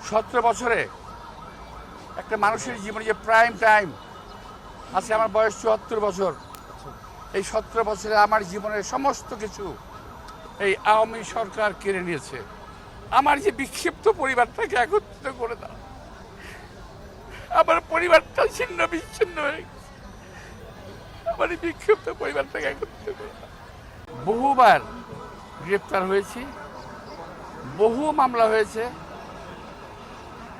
17 বছরে একটা মানুষের জীবনে যে প্রাইম টাইম আছে, আমার বয়স 74 বছর। এই 17 বছরে আমার জীবনের সমস্ত কিছু এই আওয়ামী সরকার কেড়ে নিয়েছে। আমার যে বিক্ষিপ্ত পরিবারটাকে একত্রিত করে দাও, আমার পরিবারটা ছিন্ন বিচ্ছিন্ন হয়ে গেছে। আমার এই বিক্ষিপ্ত পরিবারটাকে একত্রিত করে দাও। বহুবার গ্রেপ্তার হয়েছি, বহু মামলা হয়েছে,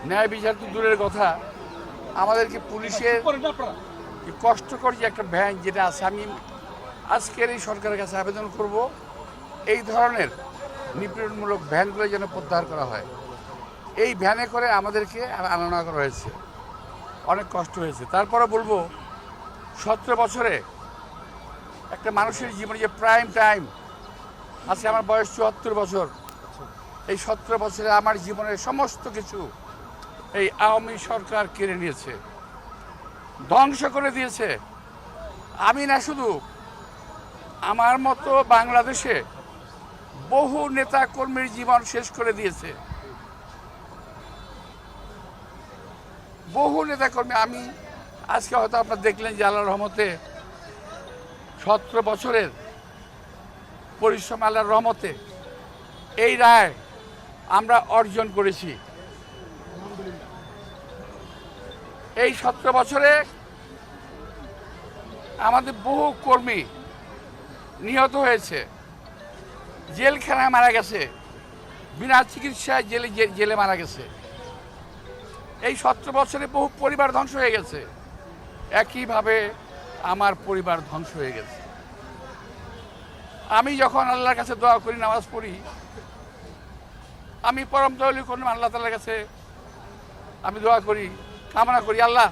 ন্যায় বিচার তো দূরের কথা, আমাদেরকে পুলিশের কষ্টকর যে একটা ভ্যান যেটা আছে, আমি আজকের এই সরকারের কাছে আবেদন করব এই ধরনের নিপীড়নমূলক ভ্যানগুলো যেন প্রত্যাহার করা হয়। এই ভ্যানে করে আমাদেরকে আনা করা হয়েছে, অনেক কষ্ট হয়েছে। তারপরে বলবো 17 বছরে একটা মানুষের জীবনে যে প্রাইম টাইম আছে, আমার বয়স 74 বছর। এই 17 বছরে আমার জীবনের সমস্ত কিছু এই আওয়ামী সরকার কেড়ে নিয়েছে, ধ্বংস করে দিয়েছে। আমি না, শুধু আমার মতো বাংলাদেশে বহু নেতা কর্মীর জীবন শেষ করে দিয়েছে, বহু নেতা কর্মী। আমি আজকে হয়তো আপনারা দেখলেন যে আল্লাহর রহমতে 17 বছরের পরিশ্রম, আল্লাহর রহমতে এই রায় আমরা অর্জন করেছি। এই 17 বছরে আমাদের বহু কর্মী নিহত হয়েছে, জেলখানায় মারা গেছে, বিনা চিকিৎসায় জেলে মারা গেছে। এই 17 বছরে বহু পরিবার ধ্বংস হয়ে গেছে। একইভাবে আমার পরিবার ধ্বংস হয়ে গেছে। আমি যখন আল্লাহর কাছে দোয়া করি, নামাজ পড়ি, আমি পরম দয়ালু করলাম আল্লাহ তাআলার কাছে আমি দোয়া করি, কামনা করি, আল্লাহ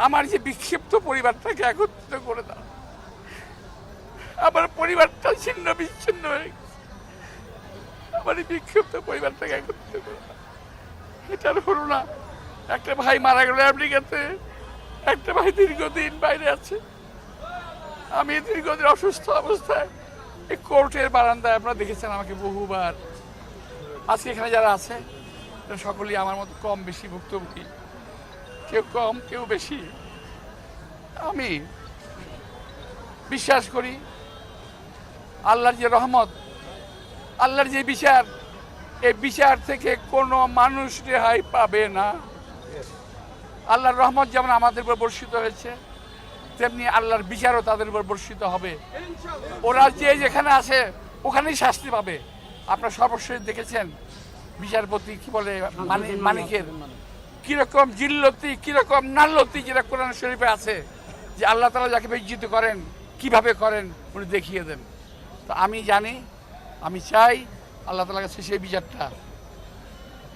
আমার যে বিক্ষিপ্ত পরিবারটাকে একত্রিত করে দাও। আমার পরিবারটা ছিন্ন বিচ্ছিন্ন হয়ে গেছে। আমার এই বিক্ষিপ্ত পরিবারটাকে একত্রিত করে দাও। এটার হলো না। একটা ভাই মারা গেল আমেরিকাতে, একটা ভাই দীর্ঘদিন বাইরে আছে। আমি দীর্ঘদিন অসুস্থ অবস্থায় এই কোর্টের বারান্দায়, আপনারা দেখেছেন আমাকে বহুবার। আজকে এখানে যারা আছে সকলেই আমার মতো কম বেশি ভুক্তভোগী, কেউ কম কেউ বেশি। আমি বিশ্বাস করি আল্লাহর যে রহমত, আল্লাহর যে বিচার, এই বিচার থেকে কোনো মানুষ রেহাই পাবে না। আল্লাহর রহমত যেমন আমাদের উপর বর্ষিত হয়েছে, তেমনি আল্লাহর বিচারও তাদের উপর বর্ষিত হবে। ওরা যে যেখানে আছে ওখানেই শাস্তি পাবে। আপনারা সর্বশেষ দেখেছেন বিচারপতি কি বলে, মানিকের কিরকম জিল্লতি, কিরকম নাল্লতি, যেটা কোরআন শরীফে আছে যে আল্লাহ তাআলা যাকে বেজ্জিত করেন কিভাবে করেন উনি দেখিয়ে দেন। তো আমি জানি, আমি চাই আল্লাহ তাআলার কাছে সেই বিচারটা।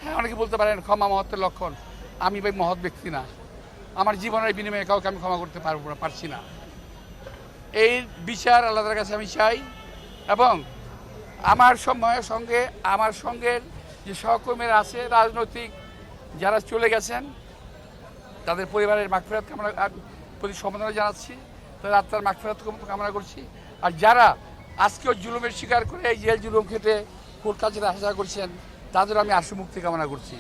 হ্যাঁ, অনেকে বলতে পারেন ক্ষমা মহত্বের লক্ষণ। আমি ভাই মহৎ ব্যক্তি না, আমার জীবনের বিনিময়ে কাউকে আমি ক্ষমা করতে পারছি না। এই বিচার আল্লাহ তাআলার কাছে আমি চাই, এবং আমার সঙ্গে আমার সঙ্গের যে সহকর্মীরা আছে, রাজনৈতিক যারা চলে গেছেন, তাদের পরিবারের মাগফিরাত কামনা প্রতি সমবেদনা জানাচ্ছি, তাদের আত্মার মাগফিরাত কামনা করছি। আর যারা আজকেও জুলুমের শিকার করে এই জেল জুলুম খেটে কোর্ট কাছারি আশা করছেন, তাদের আমি আশু মুক্তি কামনা করছি।